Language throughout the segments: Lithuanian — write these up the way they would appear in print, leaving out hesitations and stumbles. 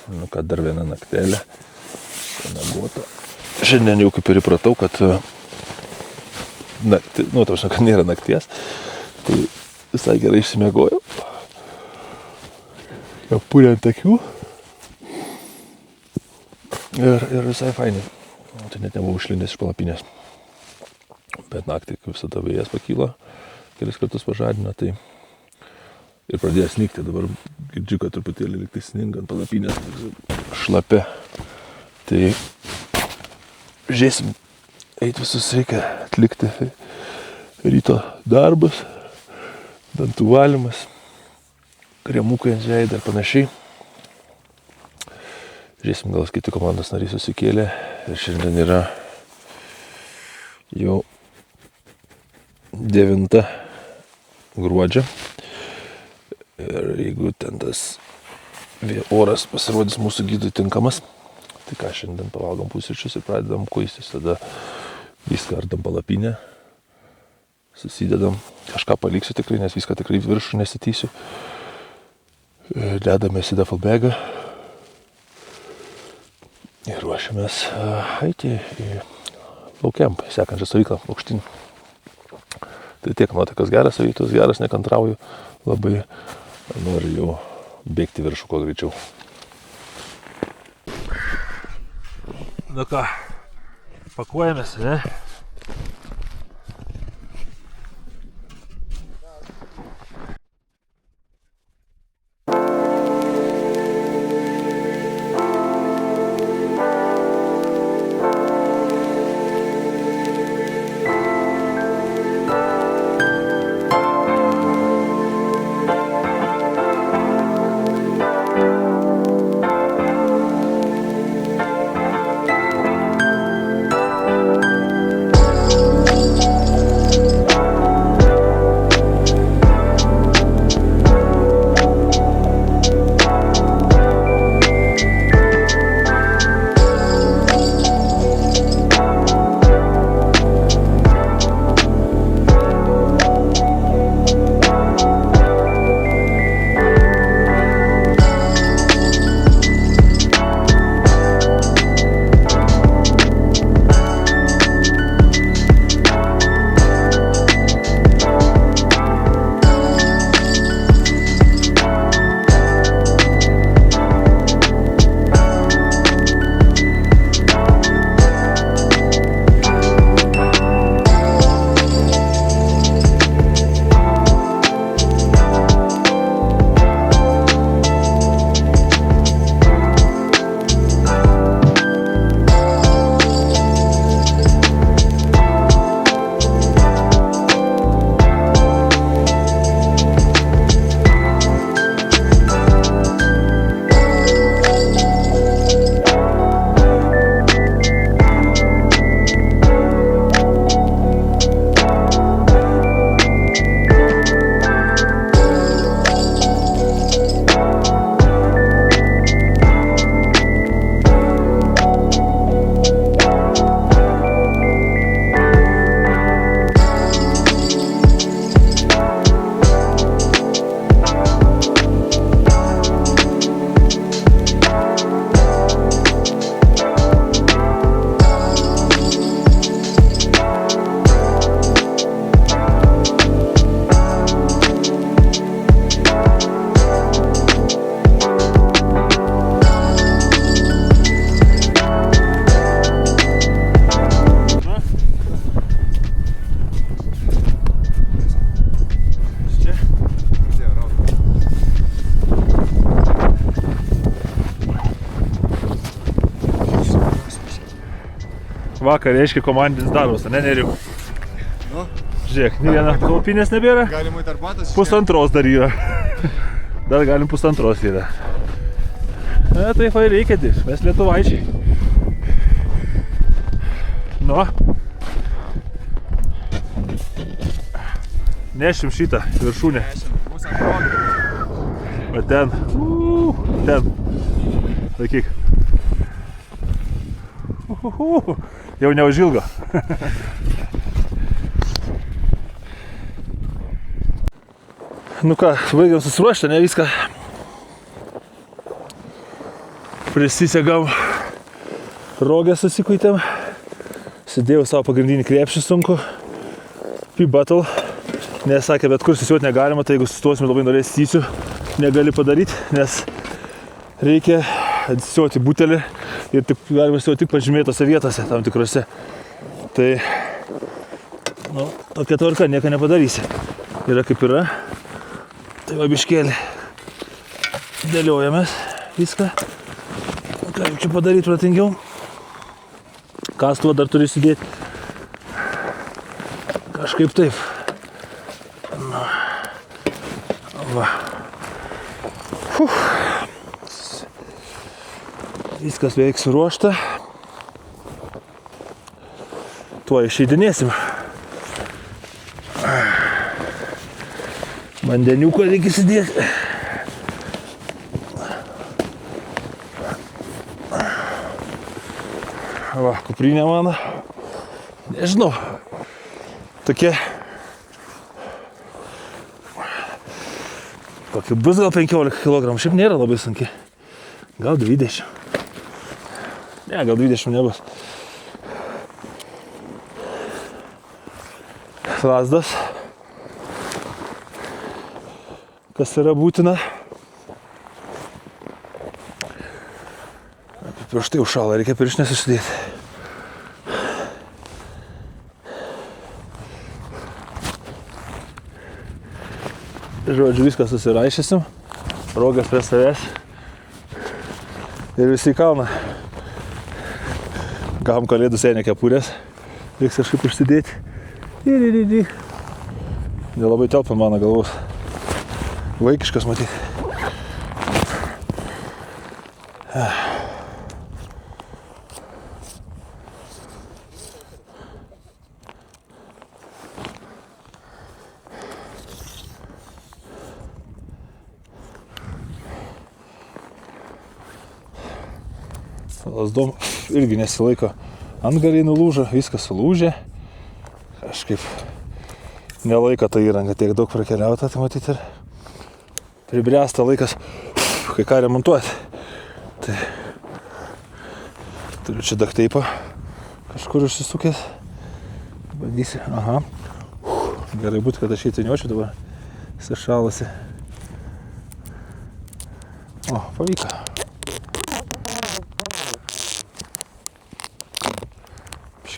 Nu ką, dar viena naktelė. Namota. Šiandien jau kaip ir įpratau, kad kad nėra nakties. Tai visai gerai išsimiegojau. Jau pūlė ant akių. Ir visai fainai. Tai net nebuvau išlindęs iš palapinės. Bet naktį, kaip visada, vėjas pakyla. Kelis kartus pažadina, tai ir pradėjo snigti. Dabar girdžiu, kad truputėlį liktai sninga ant palapinės. Šlapia. Tai žiūrėsim. Eit visus reikia atlikti ryto darbus. Dantų valymas. Kremukai ant veido ir panašiai. Žiūrėsim, gal kiti komandos nariai susikėlė. Ir šiandien yra jau 9 gruodžio. Ir jeigu ten tas oras pasirodys mūsų gydui tinkamas, tai ką, šiandien pavalgom pusryčius ir pradedam kuistis. Tada viską ardam palapinę, susidedam, kažką paliksiu tikrai, nes viską tikrai viršų nesitysiu. Dedamės į duffel bagą ir ruošiamės eiti į laukiam, sekančią stovyklą aukštyn. Tai tiek, nuotaikas geras, rytas geras, nekantrauju labai, noriu jau bėgti viršų kuo greičiau. Nu ką, pakuojamės, ne? Vakar, reiškia, komandinis darbas, ne, Neriu? Nu? Žiūrėk, nei viena palapinės nebėra. Galimai darbuotas? Pusantros dar yra. Dar galim pusantros yra. Na, tai vai reikia dirbti, mes lietuvaičiai. Nu. Nešim šitą viršūnę. Va ten. Ten. Sakyk. Jau neužilgo. Nu ką, baigiam susiruošti, ne viską. Prisisegam rogę susikuitėm. Sėdėjau savo pagrindinį krepšį sunku. P-Battle. Nes sakė, bet kur sisiuoti negalima, tai jeigu sustosim labai norės sysiu, negali padaryti, nes reikia atsisiuoti butelį ir tik, galima sisiuoti tik pažymėtose vietose, tam tikrose. Tai, nu, tokia tvarka, nieko nepadarysi. Yra kaip yra. Tai va biškėlį dėliojamės viską. Ką čia padaryti pratingiau? Kastuvą dar turi sudėti. Kažkaip taip. Na. Va. Viskas beveik suruošta. Tuo išeidinėsim. Vandeniuko reikia įsidėti. Va, kuprinė mano. Nežinau. Tokie. Kokie bus gal 15 kg. Šiaip nėra labai sunkiai. Gal 20. Ne, gal 20 nebus. Lazdas. Kas yra būtina. Prieš tai užšalą, reikia pirštinės užsidėti. Žodžiu, viską susiraišysim. Rogas prie savęs. Ir visi į kalną. Gavom kalėdų senę kepurės. Reiks kažkaip užsidėti. Nelabai telpa mano galvos. Vaikiškas matyti. Lazdom irgi nesilaiko. Antgaliai nulūžo, viskas sulūžė. Kažkaip nelaiko tą įrangą tiek daug prakeliauta, tai matyti ir pribręsta laikas kai ką remontuoti. Tai turiu čia dakteipą kažkur užsisukęs. Bandysiu. Aha. Gerai būtų, kad aš jį tiniuočiau dabar. Jis šalasi. O, pavyko.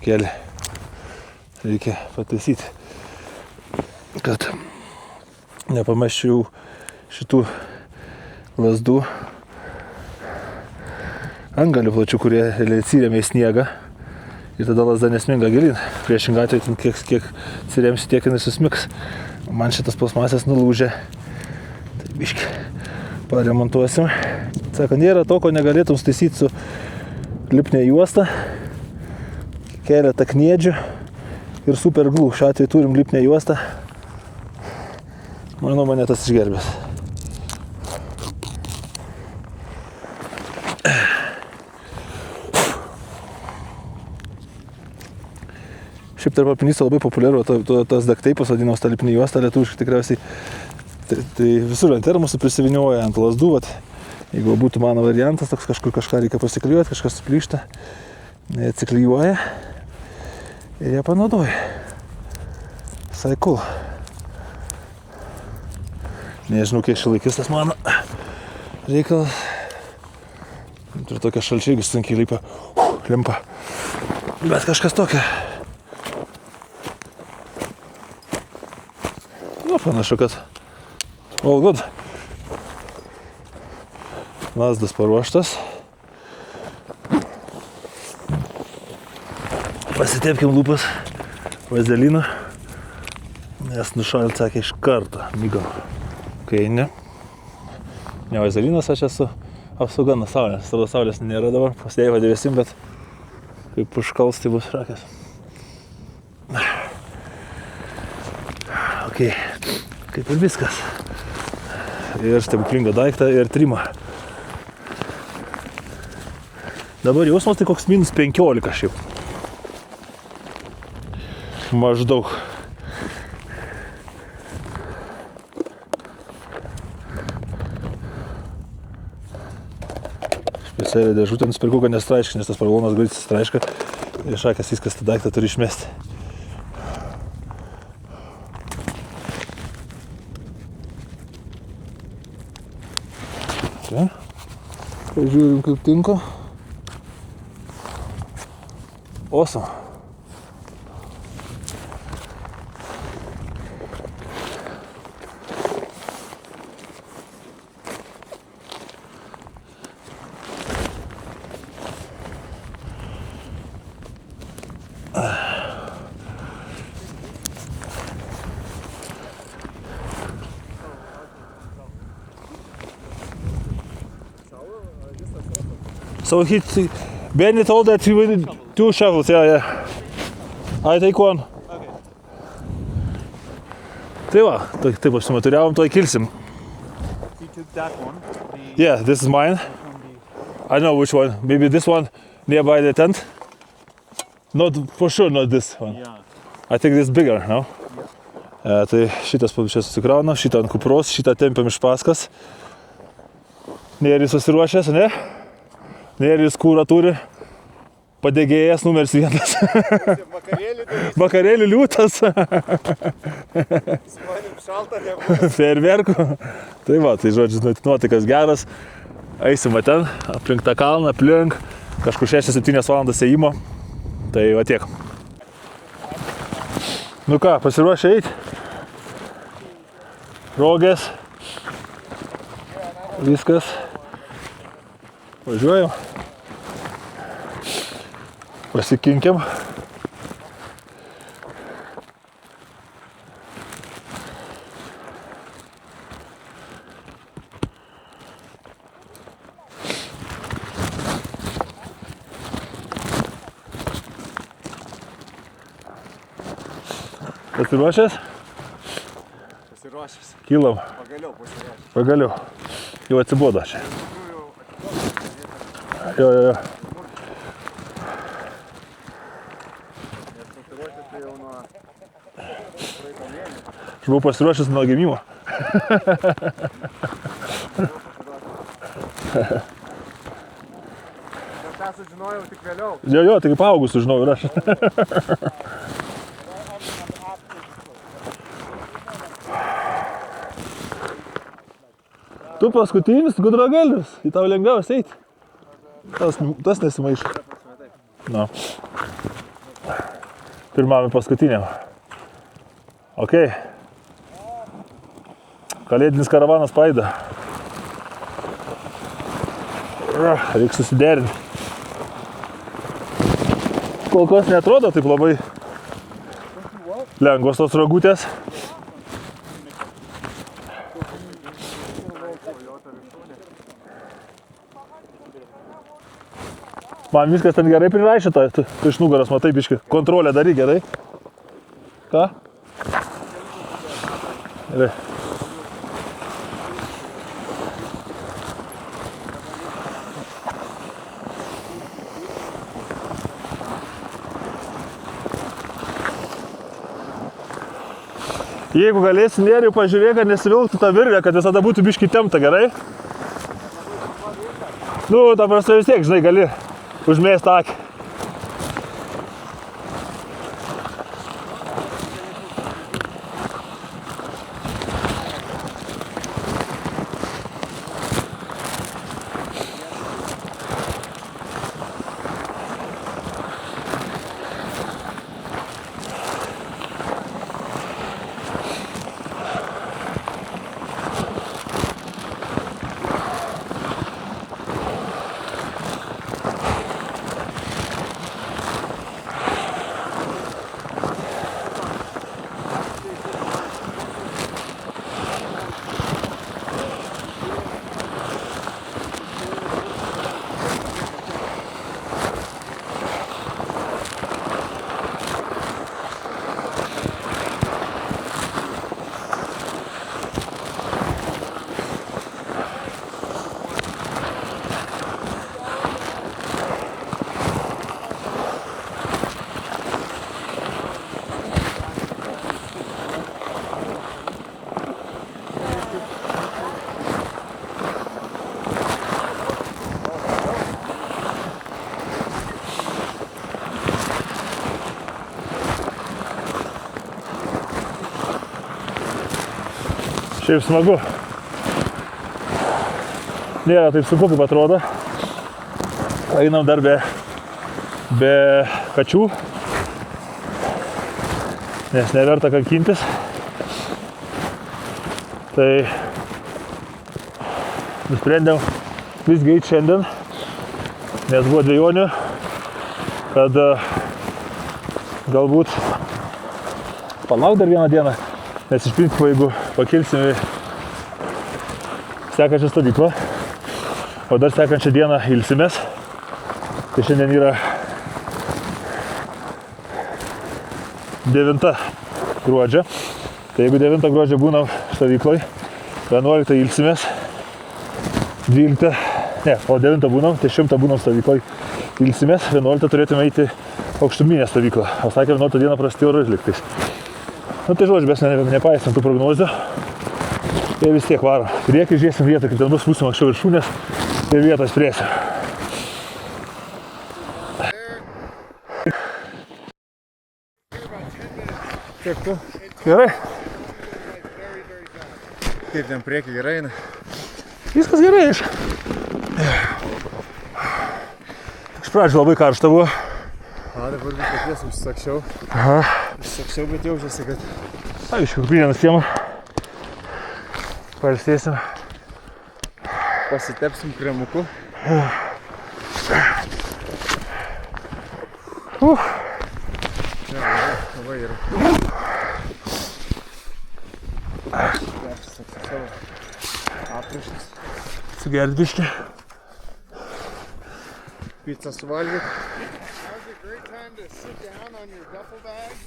Keli reikia pataisyti, kad nepamesčiau šitų lazdų antgalių plačių, kurie atsiremia į sniegą ir tada lazda nesminga gilin. Priešingą atveju, kiek atsiremsi, tiek jinai susmigs. Man šitas plasmasės nulūžė. Tai biškį paremontuosim. Sako, nėra to, ko negalėtum staisyti su lipne juosta. Keletą kniedžių ir super glue. Šiuo atveju turim lipnę juostą. Manau, mane tas išgerbės. Šiaip tarp alpinistų labai populiaru tas dakteipas vadinamas, ta lipnė juosta, lietuviškai tikriausiai. Tai visur ant termosų prisivinioja, ant lazdų. Jeigu būtų mano variantas, toks kažkur kažką reikia pasiklijuoti, kažkas suplyšta, atsiklijuoja. Ir ją panaudoju. Visai cool. Nežinau, kiek šilaikis tas mano reikalas. Turiu tokią šalčią, jeigu sunkiai limpa. Bet kažkas tokio. Nu, panašu, kad all good. Lazdas paruoštas. Pasitepkim lūpas vazelinu, nes nušalt, sakė, iš karto mygam. Kai ne vazelinas, aš esu apsauga nuo saulės. Tada saulės nėra dabar, pasidėjau dėvesim, bet kaip užkals, tai bus šakės. Ok, kaip ir viskas. Ir stebuklingą daiktą ir trimą. Dabar jausmas tai koks -15 šiaip. Maždaug. Visai dėžutę nusipirkau, kad nestraiškai, nes tas paralonas greitis straiška. Ir šakės viskas tą daiktą turi išmesti. Čia. Pažiūrim, kaip tinka. Awesome. So Benny told that he will do 2 shovels, yeah. I take 1. Okay. Tai va, taip užsimaturiavom, to įkilsim. You took that one. Yeah, this is mine. I don't know which one. Maybe this one nearby the tent. Not for sure, not this one. Yeah. I think this is bigger, no? Tai šitas čia susikrauna, šitą ant kupros, šitą tempiam iš paskas. Nėris susiruošęs, ne? Nėris kūrą turi. Padegėjas numeris 1. Vakarėlį tai Vakarėlių liūtas. su manim šalta nebuvo. Fejerverkų. Tai va, tai žodžiu, nuotaikas geras. Eisim va ten, aplink tą kalną, aplink. Kažkur 6-7 valandas ėjimo. Tai va tiek. Nu ką, pasiruošę eiti? Rogės. Viskas. Važiuojam. Pasikinkiam. Pasiruošęs? Pasiruošęs. Kylam. Pagaliau pasiruošęs. Pagaliau. Jau atsibodo čia. Jo. Pasiruošęs tai jau nuo praeito mėnesio. Aš buvau pasiruošęs nuo gimimo. Bet tą sužinojau tik vėliau. Jo, tai kaip augus sužinojau ir aš. Tu paskutinis gudragalvis, į tau lengviausia eiti. Tas nesimaišo. No. Pirmam ir paskutiniam. Ok. Kalėdinis karavanas paida. Reikia susiderinti. Kol kas neatrodo taip labai lengvos tos rogutės. Man viskas ten gerai priraišyta, tu iš nugaros matai biškį. Kontrolę darai gerai. Ką? Gerai. Jeigu galėsi nėrių pažiūrėk, kad nesivilktų tą virvę, kad visada būtų biškį tempta, gerai? Nu, ta prasme vis tiek, žinai, gali užmėst akį. Šiaip smagu. Nėra taip sunku, kaip atrodo. Einam dar be kačių, nes neverta kankintis. Tai nusprendėm visgi eiti šiandien, nes buvo dvejonių, kad galbūt palauk dar vieną dieną, nes iš principo, jeigu pakilsim į sekančią stovyklą, o dar sekančią dieną ilsimės, tai šiandien yra 9 gruodžio, tai jeigu 9 gruodžio būnam stovykloj, 11 ilsimės, 12, ne, o 9 būnam, tai 100 būnam stovykloj, ilsimės, 11 turėtume eiti aukštuminę stovyklą, o sakė 11 dieną prasidėjo orai liktais. Nu tai žodžiu, mes nepaisant tų prognozių, tai vis tiek varom. Priekį žiūrėsim vietą, kaip ten bus, būsim anksčiau viršūnės ir vietą spręsim. Kaip tu? Gerai? Kaip ten priekį gerai eina? Viskas gerai, iš pradžių labai karšta buvo. Dabar viskas tiesa, užsakščiau. Užsakščiau, bet jaučiasi, kad... Iš kuprinę nusiemą. Pailsėsim. Pasitepsim kremuku. Labai yra. Savo aprašas. Sugert biškį. Pizzą suvalgyt. Now's a great time to sit down on your duffel bags.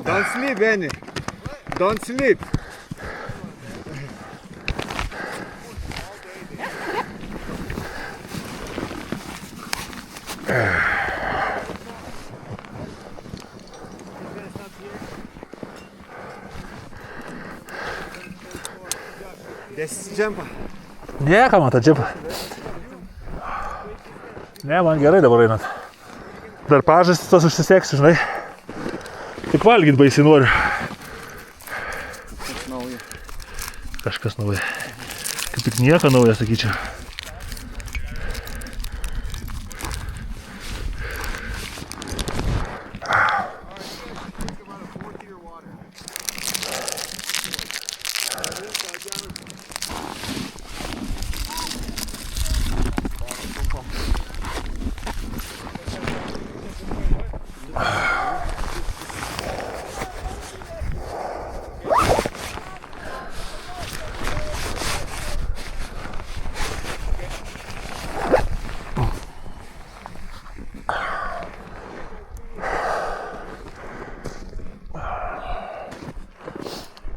Don't sleep, Benny. Don't sleep. Dėsis džempą. Ne, ką man tą džipą. Ne, man gerai dabar einant. Dar pažastis tos užsiseksiu, žinai. Tik valgyt baisiai noriu. Kas nauja. Kažkas nauja. Kaip tik nieko nauja, sakyčiau.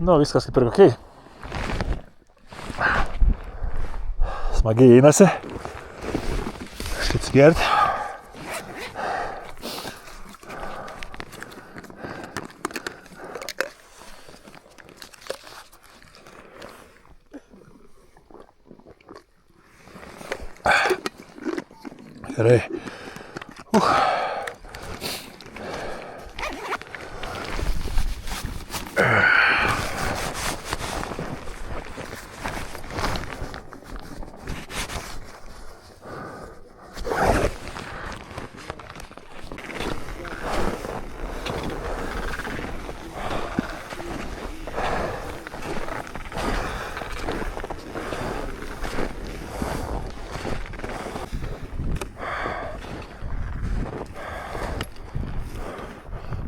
Nu, viskas kaip ir kokiai. Smagiai einasi. Štai atsigerti. Gerai.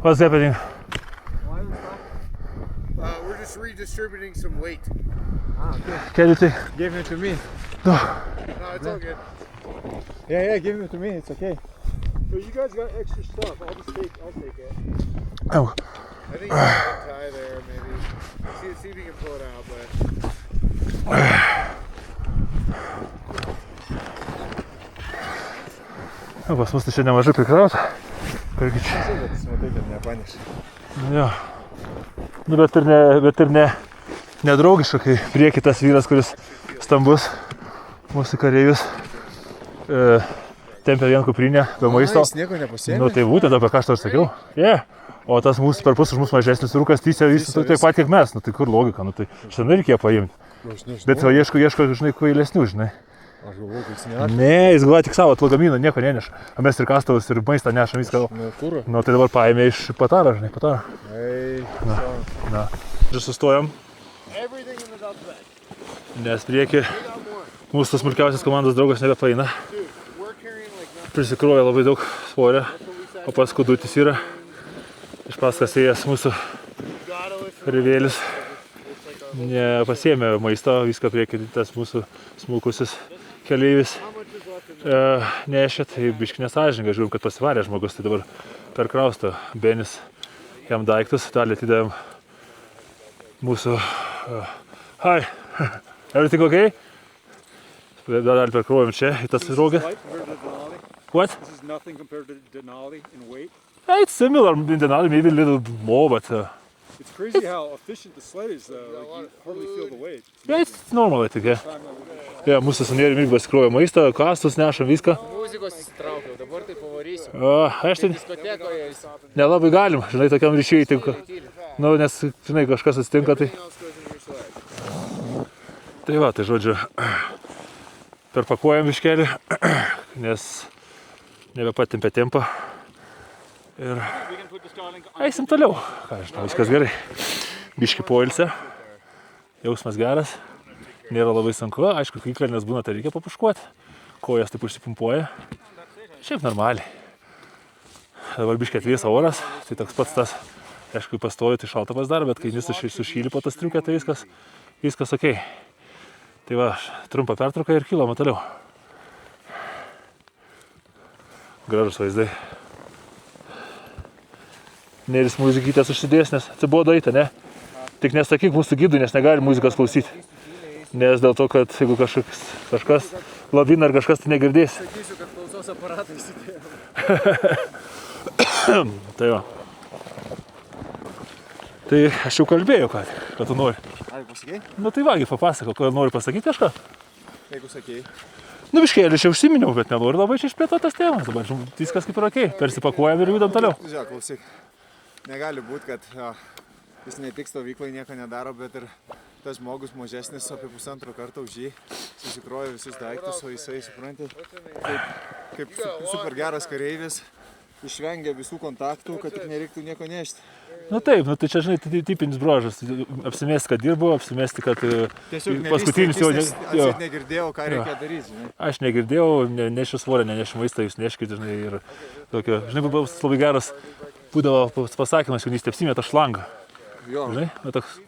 What's happening? We're just redistributing some weight. Okay. Can you take? Give it to me. No. No, it's all good. Yeah, give it to me. It's okay. But you guys got extra stuff. I'll take it. Oh. I think you can tie there, maybe. See if you can pull it out, but. Pas mus tai čia nemažai prikrauta. Kargi čia. Bet matai, kad nepanešė. Jo. Nu, bet ir nedraugiška, kai prieki tas vyras, kuris stambus, mūsų kareivis, tempia vien kuprinę be maisto. Jis nieko nepasėmė? Nu, tai būtent apie ką aš tau sakiau. O tas mūsų per pus už mūsų mažesnis rūkas tysė visą taip pat, kiek mes. Nu, tai kur logika? Nu, tai šiandien reikėjo paimti. Bet va, ieško, žinai, kvailesnių, žinai. Aš galvoju, kad jis neša. Ne, jis galvoja tik savo lagaminą, nieko neneša. O mes ir kastuvus, ir maistą nešam viską. Nu, kur? Nu, tai dabar paėmė iš Pataro, žinai, Pataro. Ei, Na. Čia sustojom, Everything in the dog's bag. nes prieki mūsų smulkiausias komandos draugas nebepaina. We're carrying like nothing. Prisikrovė labai daug svorio, o pas kudutis yra. Iš paskas ėjęs mūsų kareivėlis. Nepasiėmė maisto, viską prieki tas mūsų smulkusis keleivis nešė, tai biški nesąžininga, žiūrim, kad pasivarė žmogus, tai dabar perkrausto Benis jam daiktus, dalį atidavėm mūsų hi, everything okay? Dalį perkrovėm čia, į tas rogę. What? This is nothing compared to Denali in weight. It's similar in Denali, maybe a little more, but It's crazy how efficient the sled is, though. Like, you hardly feel the weight. yeah, it's normal, I think, yeah. Mūsų sanėrim irgi pasikrovė maistą, kastus nešam viską. Muzikos įsitraukiau, dabar tai pavarysiu. Aš tai Diskotekoje jis. nelabai galim, žinai, tokiam ryšiai, tai, nu, nes, žinai, kažkas atsitinka, tai... Tai va, tai žodžiu, perpakuojam biškelį, nes nebepatempė tempą. Ir eisim toliau. Ką žinau, viskas gerai. Biški poilsė, jausmas geras, nėra labai sunku. Aišku, kai įkalnės būna, tai reikia papuškuoti. Kojas taip užsipumpuoja. Šiaip normaliai. Dabar biški atvėsa oras, tai toks pats tas, aišku, pastovi, tai šalta pasidaro, bet kai jis sušyli po tas triukę, tai viskas okei. Tai va, trumpa pertrauka ir kiloma toliau. Gražus vaizdai. Neris muzikytės užsidės, nes atsibodo eiti, ne? Tik nesakyk mūsų gidui, nes negali muzikos klausyti. Nes dėl to, kad jeigu kažkas labina ar kažkas, tai negirdės. Sakysiu, kad klausos aparatą įsidėjau. Tai va. Tai aš jau kalbėjau, ką tu nori. Ai, pasakei? Nu tai vagi, papasakau, ko nori pasakyti kažką. Jeigu sakei. Nu biškėlį čia užsiminiau, bet nenoriu labai čia išplėtoti tas temas. Dabar viskas kaip ir okei. Persipakuojam ir judam toliau. Žiūrėk, klausyk. Negali būti, kad jis ne tik stovyklai nieko nedaro, bet ir tas žmogus mažesnis apie 1,5 karto už jį susikroja visus daiktus, o jisai, supranti, kaip super geras kareivis, išvengia visų kontaktų, kad tik nereiktų nieko nešti. Nu taip, nu tai čia, žinai, tai tipinis bruožas. Apsimesti, kad dirbo, apsimesti, kad paskutinis jau... Atseit negirdėjau, ką reikia daryti, žinai. Aš negirdėjau, nešiu svorę, nešiu maistą, jūs neškite, žinai, ir tokio, žinai, buvo labai geras, būdavo pasakymas, jaunystė apsimeta šlangą. Jo. Žinai, toks,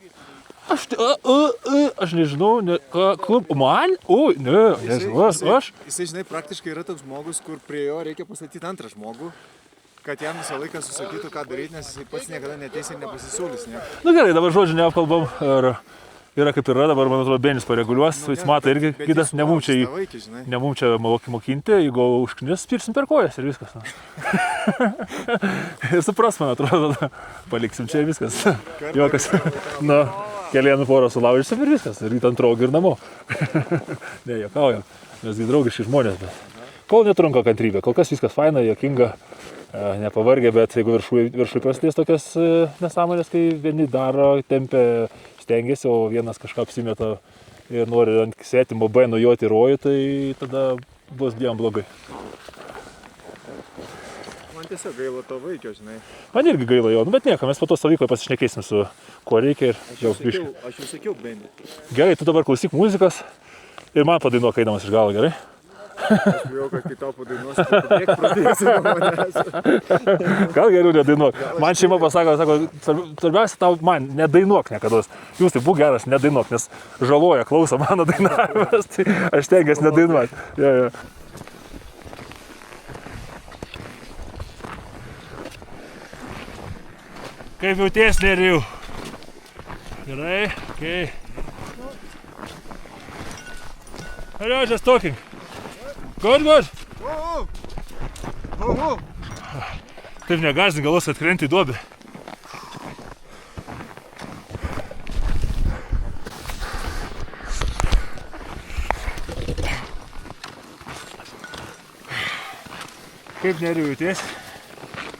aš nežinau, man? Aš? Jisai, žinai, praktiškai yra toks žmogus, kur prie jo reikia pastatyti antrą žmogų, kad jam visą laiką susakytų, ką daryti, nes jisai pats niekada neteis ir nepasisiūlys. Nu gerai, dabar žodžiu neapkalbam, yra kaip yra, dabar man atrodo Benis pareguliuos, jis mato irgi kitas, ne mum čia mokinti, jeigu užknis, pirsim per kojas ir viskas. Ir supras, man atrodo, paliksim čia ir viskas. Jokas, nu, kelienų porą sulaužysim ir viskas, ir ant rogų ir namo. Ne, juokaujam, mesgi draugiški žmonės, bet kol netrunka kantrybė, kol kas viskas faina, juokinga, nepavargę, bet jeigu viršui prasidės tokias nesąmonės, kai vieni daro, tempia, stengiasi, o vienas kažką apsimeta ir nori ant svetimo B nujoti rojų, tai tada bus dviem blogai. Man tiesiog gaila to vaikio, žinai. Man irgi gaila jo, bet nieko, mes po to stovykloje pasišnekėsim su kuo reikia ir jau biškai. Aš jau sakiau, Benį. Gerai, tu dabar klausyk muzikos ir man padainuok eidamas iš galo, gerai? Aš bijau, kad kai tau padainuosiu, tu bėg pradėsi nuo manęs. Gal geriau nedainuok. Man šeima pasako, svarbiausia tau man, nedainuok niekados. Jūs tai būk geras, nedainuok, nes žaloja klauso mano dainavimas, tai aš tengiuosi nedainuoti. Ja. Kaip jauties, Nerijau? Gerai, okei. Hello, just talking. Good. Taip negaždink, galvos atkrenti į duobę. Kaip Nerijau jauties?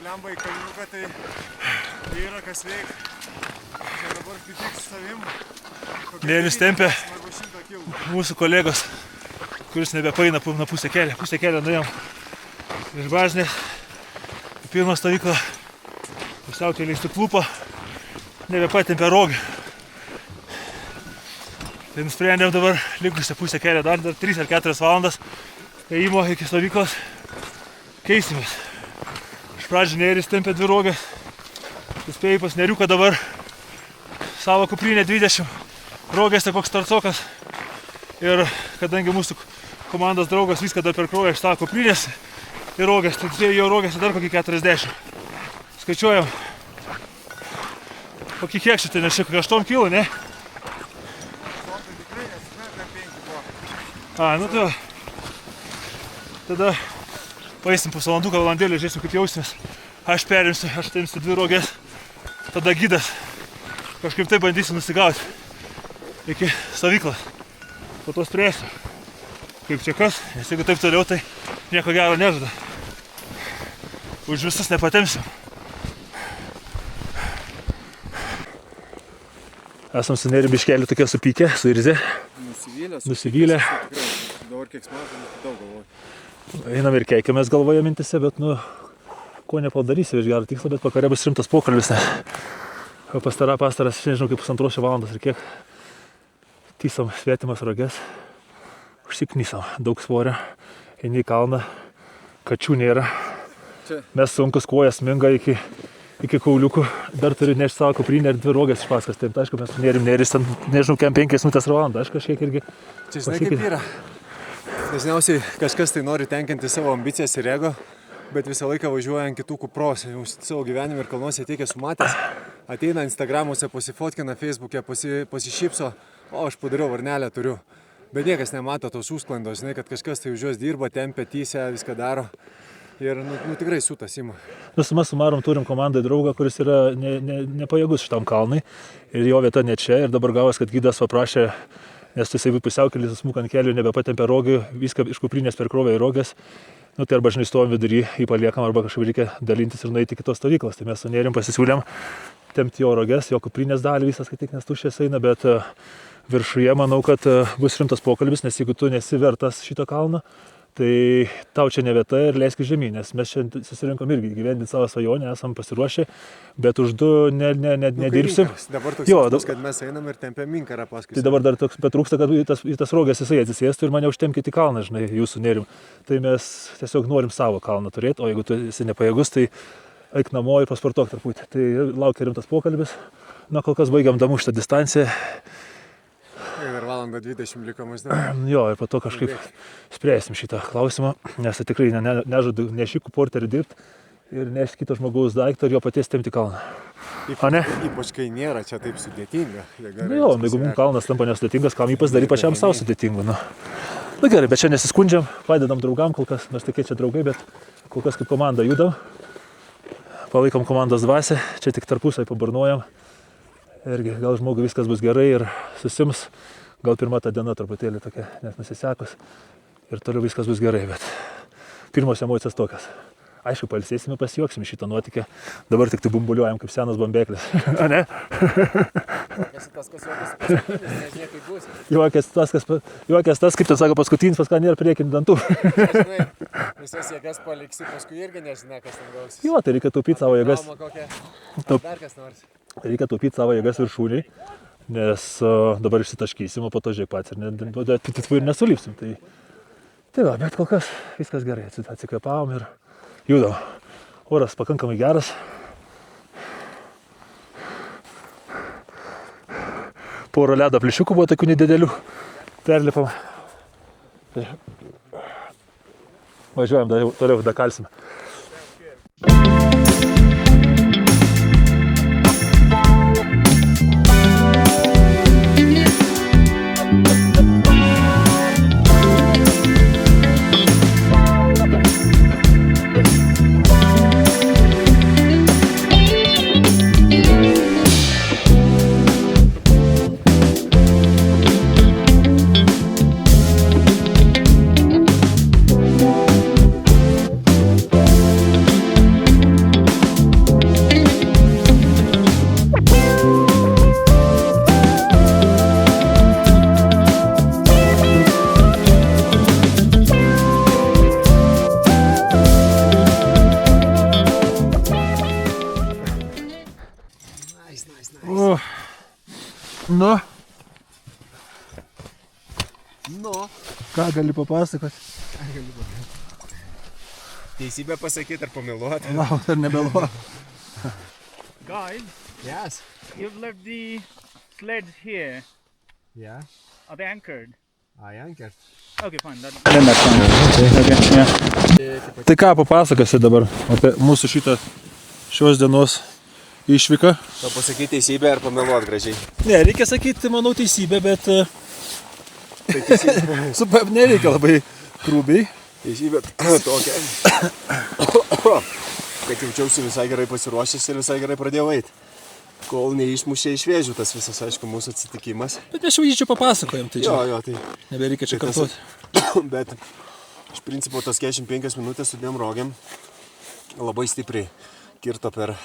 Lemba į kalniuką, tai yra kas veik. Čia dabar kaip tik su savim. Nerijus tempia Arba 100 kilų. mūsų kolegos, kuris nebepaina na pusę kelio. Pusę kelio nuėjom iš bažnės. Į pirmą stovyklą pusiaukelį išsiklūpo, nebepatempė rogį. Tai nusprendėm dabar likusią pusę kelio dar 3 ar 4 valandas ėjimo iki stovyklos keisimės. Iš pradžių Nerijus tempė 2 rogas. Suspėjai pas Neriuką dabar savo kuprinę 20 rogės, tai koks starcokas. Ir kadangi mūsų komandos draugas viską dar perkroja iš savo kuprinės ir rogės, tai jo rogės dar kokį 40. Skaičiuojam. Kokį kiek šitai, nes čia kokį 8 kilų, ne? Nu tai va. Tada paeisim po valandėlį, žiūrėsim kaip jausimės. Aš perimsiu, aš taimsiu 2 rogės. Tada gidas. Kažkaip tai bandysiu nusigauti iki stovyklos. Po to spręsiu, kaip čia kas, nes jeigu taip toliau, tai nieko gero nežada. Už visus nepatempsiu. Esam su Nerijum biškelį tokie supykę, suirzę. Nusivylę. Dabar kiek smagu, daug galvoju. Einam ir keikiamės galvoje mintise, bet ko nepadarysi iš gerą tikslą, bet vakare bus rimtas pokalbis. Pastaras, nežinau, kaip 1,5 valandos ir kiek. Tysam svetimas roges, užsiknysam, daug svorio, eini į kalną, kačių nėra. Mes sunkus kojas minga iki kauliukų, dar turi nešti savo kuprinę ir 2 roges iš paskas. Taip, aišku, mes su Nerijus ten, nežinau, 5 minutės per valandą, aš kažkiek irgi... Čia žinai kaip yra. Dažniausiai kažkas tai nori tenkinti savo ambicijas ir ego, bet visą laiką važiuoja ant kitų kupros. Jau savo gyvenime ir kalnuose tiek esu matęs. Ateina Instagramuose, pasifotkina, Facebook'e, pasišypso, o aš padariau varnelę, turiu. Bet niekas nemato tos užsklandos, žinai, kad kažkas tai už juos dirba, tempia, tysę, viską daro. Ir tikrai siutas ima. Suma sumarum turim komandai draugą, kuris yra nepajėgus šitam kalnai. Ir jo vieta ne čia. Ir dabar gavos, kad gidas paprašė, nes jisai pusiaukelį susmuka ant kelių, nebepatempė rogių, viską iš kuprinės perkrovė į roges. Tai arba žinai stovim vidury, jį paliekam, arba kažkaip reikia dalintis ir nueiti kitos stovyklos. Tai mes su Nerijum pasisiūlėm tempti jo roges, jo kuprinės dalį visas, kad tik nes tuščias eina, bet viršuje manau, kad bus rimtas pokalbis, nes jeigu tu nesi vertas šito kalno, tai tau čia ne vieta ir leiskis žemyn, nes mes čia susirinkom irgi gyvendinti savo svajonę, esam pasiruošę, bet už 2 nedirbsim. Dabar toks jausmas, kad mes einam ir tempiam inkarą paskui. Tai dabar dar toks betrūksta, kad į tas rogas jisai atsisėstų ir mane užtemkit į kalną, žinai, jūsų Nerijum. Tai mes tiesiog norim savo kalną turėti, o jeigu tu esi nepajėgus, tai eik namo ir pasportuok truputį. Tai laukia rimtas pokalbis. Kol kas baigiam damuštą distanciją. Ir valandą 20 liko maždaug. Jo, ir po to kažkaip spręsim šitą klausimą, nes tikrai nežadu nešikų porterį dirbti ir nešti kito žmogaus daiktą ir jo paties tempti kalną. Ypač kai nėra čia taip sudėtinga. Jo, jeigu mums kalnas tampa nesudėtingas, kam jį pasidaryti pačiam savo sudėtingu. Gerai, bet čia nesiskundžiam, padedam draugam kol kas, mes tokie čia draugai, bet kol kas kaip komanda judam. Palaikom komandos dvasią, čia tik tarpusai paburnuojam. Irgi gal žmogui viskas bus gerai ir susims, gal pirma ta diena truputėlį tokia net nusisekus ir toliau viskas bus gerai, bet pirmos emocijos tokios. Aišku, pailsėsime, pasijuoksim šitą nuotykę, dabar tik tai bumbuliuojam kaip senas bambeklis, a ne? Juokės tas, kaip ten sako, paskutinis, pas ką nėra priekinių dantų. Žinai, visas jėgas paliksi, paskui irgi nežinai, kas ten gausis. Jo, tai reikia taupyti savo jėgas. Dar kas nors. Reikia taupyti savo jėgas viršūniai, nes dabar išsitaškysim, o po to žiūrėk pats ir nesulipsim. Tai va, bet kol kas viskas gerai, atsikvėpavom ir judam. Oras pakankamai geras. Porą ledo plišiukų buvo tokių nedidelių. Perlipam. Važiuojam, toliau dakalsime. Nu, Nu, ką gali papasakoti? teisybę pasakyti ar pameluoti. Lauk, ar nebeluok. Guys, Yes. you've left the sleds here. Yeah, Are they anchored? I anchored. Okay, fine. That's Tai ką papasakosi dabar apie mūsų šios dienos išvyką? Tau pasakyti teisybę ar pameluoti gražiai? Ne, reikia sakyti, manau, teisybę, bet nereikia labai krūbiai. Teisybė tokia. Kad jaučiausi visai gerai pasiruošęs ir visai gerai pradėjau eiti. Kol neišmušė iš vėžių tas visas, aišku, mūsų atsitikimas. Bet mes jau jį čia papasakojom, tai Jo, tai. nebereikia čia kartuoti. Bet iš principo tas 45 minutės su dviem rogėm labai stipriai kirto per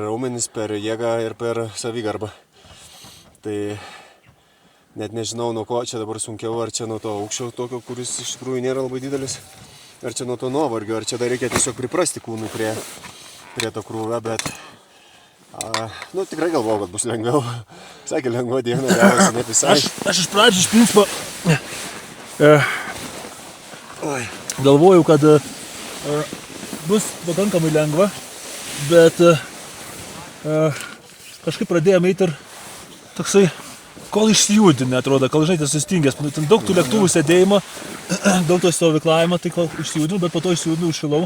raumenis, per jėgą ir per savigarbą. Tai net nežinau, nuo ko čia dabar sunkiau, ar čia nuo to aukščio tokio, kuris iš tikrųjų nėra labai didelis, ar čia nuo to nuovargio, ar čia dar reikia tiesiog priprasti kūnui prie to krūvio, bet tikrai galvojau, kad bus lengviau. Sakė, lengva diena, gavosi ne visai. Aš iš pradžių iš principo galvojau, kad bus pakankamai lengva, bet kažkaip pradėjome eiti ir toksai, kol išsijudinė, atrodo, kol žinai, tas sustingęs, daug tų lėktuvų sėdėjimo, daug to stovyklavimo, tai kol išsijudinau, bet po to išsijudinau, užšilau,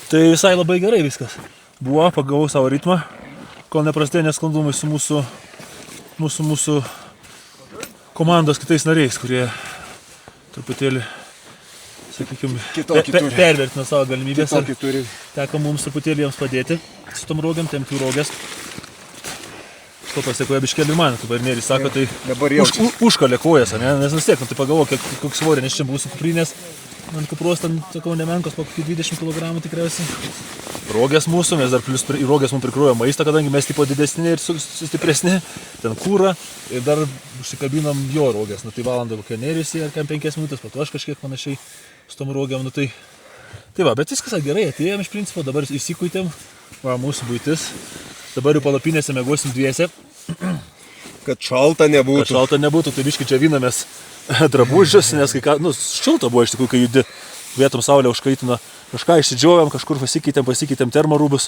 tai visai labai gerai viskas. Buvo, pagavau savo ritmą, kol neprasidėjo nesklandumai su mūsų komandos kitais nariais, kurie truputėlį, sakykime, pervertino savo galimybės ir teko mums truputėlį jiems padėti su tom rogėm, tempti rogės. To pasiekoja biškėlį ir man, kaip ir Nėris sako, tai užkalė kojas, ne? Nes vis tiek, tai pagalvoju, koks svorė, nes čia būsų kuprinės, ant kupros ten, sakau, nemenkos, po 20 kg tikriausiai. Rogės mūsų, mes dar plius į rogės mums prikruoja maistą, kadangi mes tipo didesni ir stipresni, ten kūrą ir dar užsikabinom jo rogės, tai valandą kokia Nėris ar 5 minutės, po to aš kažkiek panašiai su tom rogėm, tai va, bet viskas gerai, atėjom iš principo, dabar įsikuitėm, va, mūsų buitis, dabar jau palapinėse mėgosim dviese. Kad šalta nebūtų. Tai biškai čia vinamės drabužius, nes kai ką, šilta buvo iš tikrųjų, kai judi, vietom saulė užkaitina, kažką išsidžiovėm, kažkur pasikeitėm termorūbus,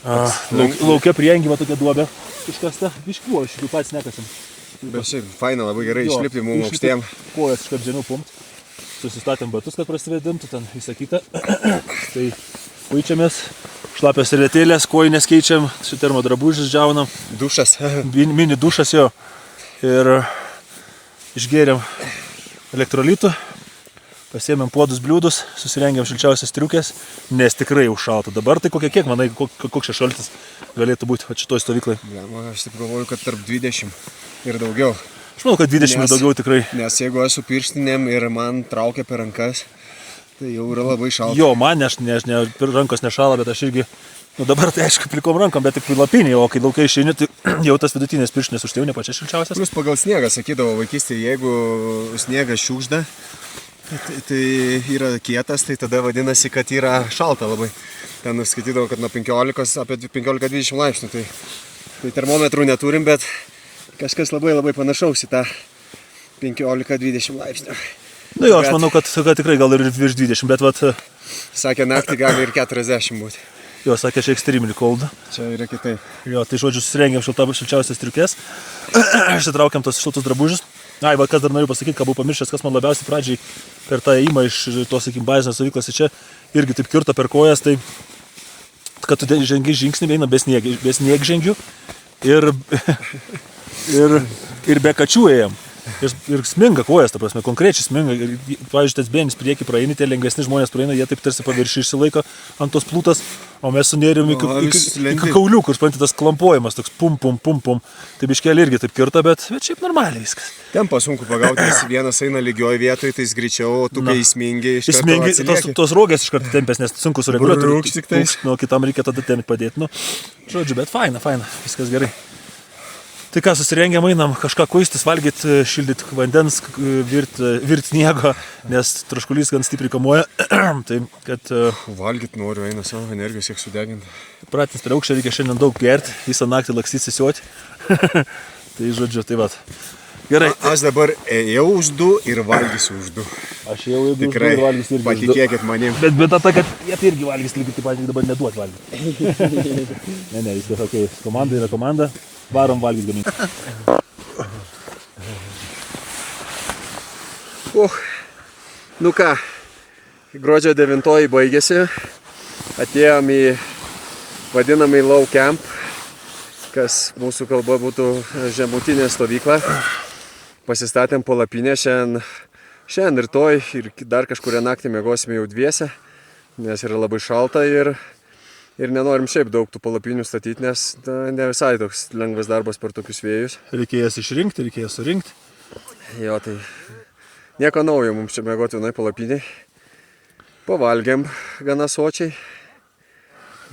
laukia priengyva tokia duobė, kažkas ta, biškai buvo, iš tikrųjų pats nekasim. Bet šiaip faina, labai gerai išlipti mums aukštiem. Kojas iškart žemiau pumt, susistatėm batus, kad prasivedintų, ten visą kitą, tai puičiamės. Šlapios servetėlės, kojinės keičiam, su termodrabužis džiaunam. Dušas. Mini dušas jo. Ir išgėrėm elektrolitų, pasiėmėm puodus bliūdus, susirengėm šilčiausias striukės, nes tikrai jau šalta. Dabar tai kiek manai, koks čia šaltis galėtų būti šitoj stovyklai? Aš taip galvoju, kad tarp 20 ir daugiau. Aš manau, kad 20 ir daugiau tikrai. Nes jeigu aš su pirštinėm ir man traukia per rankas, tai jau yra labai šalta. Jo, man rankos nešala, bet aš irgi, dabar tai aišku plikom rankom, bet tik lapiniai, o kai laukai išeini, tai jau tas vidutinės pirštinės užtėjau, ne pačias šilčiausias. Plus pagal sniegą, sakydavo vaikystėje, jeigu sniegas šiukšda, tai yra kietas, tai tada vadinasi, kad yra šalta labai. Ten skaitydavo, kad nuo 15, apie 15-20 laipsnių, tai termometrų neturim, bet kažkas labai labai panašaus į tą 15-20 laipsnių. Nu jo, aš manau, kad tikrai gal ir virš 20, bet vat... Sakė, naktį gali ir 40 būti. Jo, sakė, čia extremely cold. Čia yra kitaip. Jo, tai žodžiu, susirengėm šilčiausias striukės, išsitraukėm tos šiltus drabužius. Ai, va, kas dar noriu pasakyti, ką buvau pamiršęs, kas man labiausiai pradžiai per tą įimą iš tos, sakykim, bazinės stovyklos čia irgi taip kirto per kojas, tai kad tu žengi žingsnį, eina be sniegžengių ir be kačių ėjom. Ir sminga kojas, ta prasme, konkrečiai sminga. Ir, pavyzdžiui, tas bėnis priekį praeini, tie lengvesni žmonės praeina, jie taip tarsi paviršį išsilaiko ant tos plūtas, o mes sunėrėm iki kaulių, kur, supranti, tas klampojimas, toks pum. Tai biškelį irgi taip kirta, bet šiaip normaliai viskas. Tempą sunku pagauti, nes vienas eina lygioj vietoj, tai jis greičiau, o tu kai įsmingi iš karto atsilieki. Tos rogės iš karto tempės, nes sunku sureguliuoti. Rūks tik tais. Nu, kitam reikia tada tempti padėti. Nu, žodžiu, bet faina, viskas gerai. Tai ką, susirengėm, einam kažką kuistis, valgyti, šildyti vandens, virt sniego, nes troškulys gan stipriai kamuoja. Tai, kad... Valgyti noriu, eina savo energijos, siek sudeginti. Pratins prie aukščio reikia šiandien daug gerti, visą naktį lakstyti sisiuoti. Tai žodžiu, tai vat. Gerai. Aš dabar ėjau už 2 ir valgysiu už 2. Aš jau įdu Tikrai, ir valgys irgi. patikėkit manim. Bet ta, kad jie tai irgi valgys lygiai taip pat, tik dabar neduot valgyti. ne, viskas okei. Komanda yra komanda. Varom valgys gaminti. Nu ką, gruodžio 9 baigėsi. Atėjom į vadinamą low camp, kas mūsų kalba būtų žemutinė stovykla. Pasistatėm palapinę šiandien rytoj ir dar kažkuria naktį miegosime jau dviese, nes yra labai šalta ir nenorim šiaip daug tų palapinių statyti, nes ne visai toks lengvas darbas per tokius vėjus. Reikėjo išrinkti, reikėjo surinkti. Jo, tai nieko naujo mums čia miegoti vienai palapiniai. Pavalgėm gana sočiai.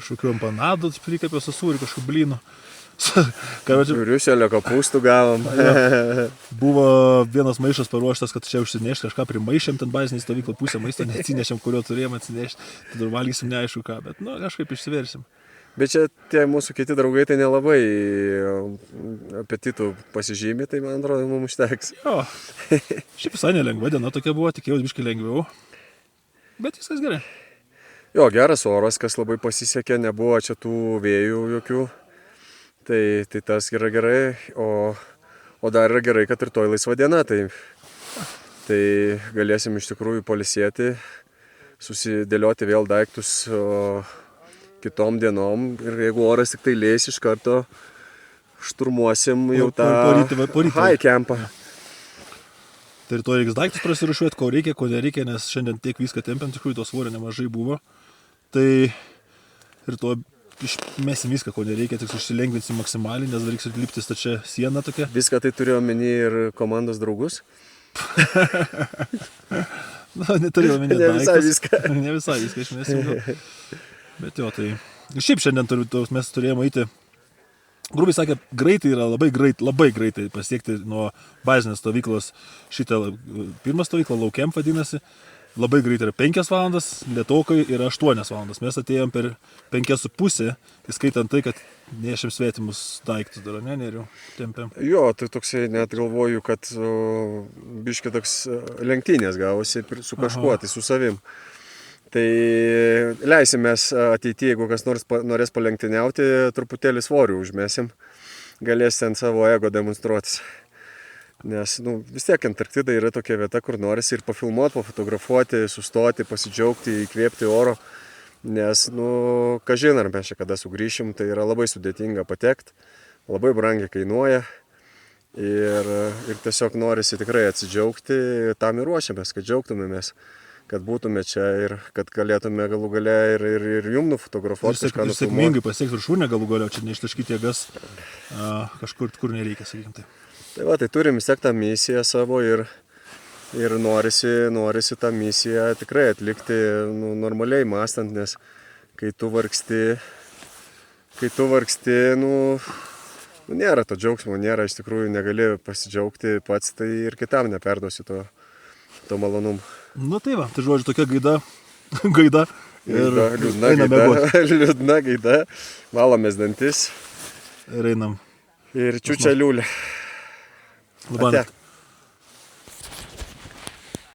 Kažkokiu empanadų, prikapė su sūriu, kažkokiu blynų. Riuselio kopūstų gavom. Buvo vienas maišas paruoštas, kad čia užsinešti kažką primaišėm, ten bazinį stovyklą pusę maisto neatsinešėm, kurio turėjom atsinešti. Tada valgysim neaišku ką, bet kažkaip išsiversim. Bet čia tie mūsų kiti draugai tai nelabai apetitų pasižymė, tai man atrodo mums užteks. Jo, šiaip visai nelengva diena tokia buvo, tikėjausi biškai lengviau. Bet viskas gerai. Jo, geras oras, kas labai pasisekė, nebuvo čia tų vėjų jokių. Tai tas yra gerai, o dar yra gerai, kad rytoj laisva diena, tai galėsim iš tikrųjų poilsėti, susidėlioti vėl daiktus kitom dienom ir jeigu oras tik tai leis, iš karto šturmuosim jau tą high campą. Tai rytoj reiks daiktus prasirūšiuoti, ko reikia, ko nereikia, nes šiandien tiek viską tempiam, tikrųjų to svorio nemažai buvo. Tai rytoj išmesim viską, ko nereikia, tik užsilengvinsim maksimaliai, nes dar reiks lipti stačia siena tokia. Viską tai turiu omeny ir komandos draugus? Neturiu omeny daiktus. Ne visai viską. Ne visai viską išmesim gal. Bet jo, tai šiaip šiandien mes turėjome eiti. Grubiai sakė, greitai yra labai greitai pasiekti nuo bazinės stovyklos šitą pirmą stovyklą, low camp vadinasi. Labai greitai yra 5 valandas, lietokai yra 8 valandas. Mes atėjom per 5,5, įskaitant tai, kad nešėm svetimus daiktus dar, neriu, tempiam. Jo, tai toksai net galvoju, kad biškai toks lenktynės gavosi su kažkuo, tai su savim. Tai leisimės ateityje, jeigu kas nors norės palenktyniauti, truputėlį svorių užmesim, galės ten savo ego demonstruotis. Nes vis tiek Antarktida yra tokia vieta, kur norisi ir pafilmuoti, pafotografuoti, sustoti, pasidžiaugti, įkvėpti oro. Nes, kažin ar mes čia kada sugrįšim, tai yra labai sudėtinga patekti, labai brangiai kainuoja. Ir tiesiog norisi tikrai atsidžiaugti, tam ir ruošiamės, kad džiaugtumėmės, kad būtume čia ir kad galėtume galų gale ir jum nufotografuoti kažką nufilmuoti. Ir sėkmingai pasiekti viršūnę galų gale, čia neištaškyti jėgas kažkur, kur nereikia, sakykim tai. Tai va, tai turim vis tiek tą misiją savo ir norisi tą misiją tikrai atlikti normaliai mąstant, nes kai tu vargsti, nėra to džiaugsmo, nėra, iš tikrųjų negali pasidžiaugti pats, tai ir kitam neperduosi to malonumo. Tai va, tai žodžiu tokia gaida ir liūdna gaida, valomės dantis ir einam. ir čiučia liūlė. Labą naktį.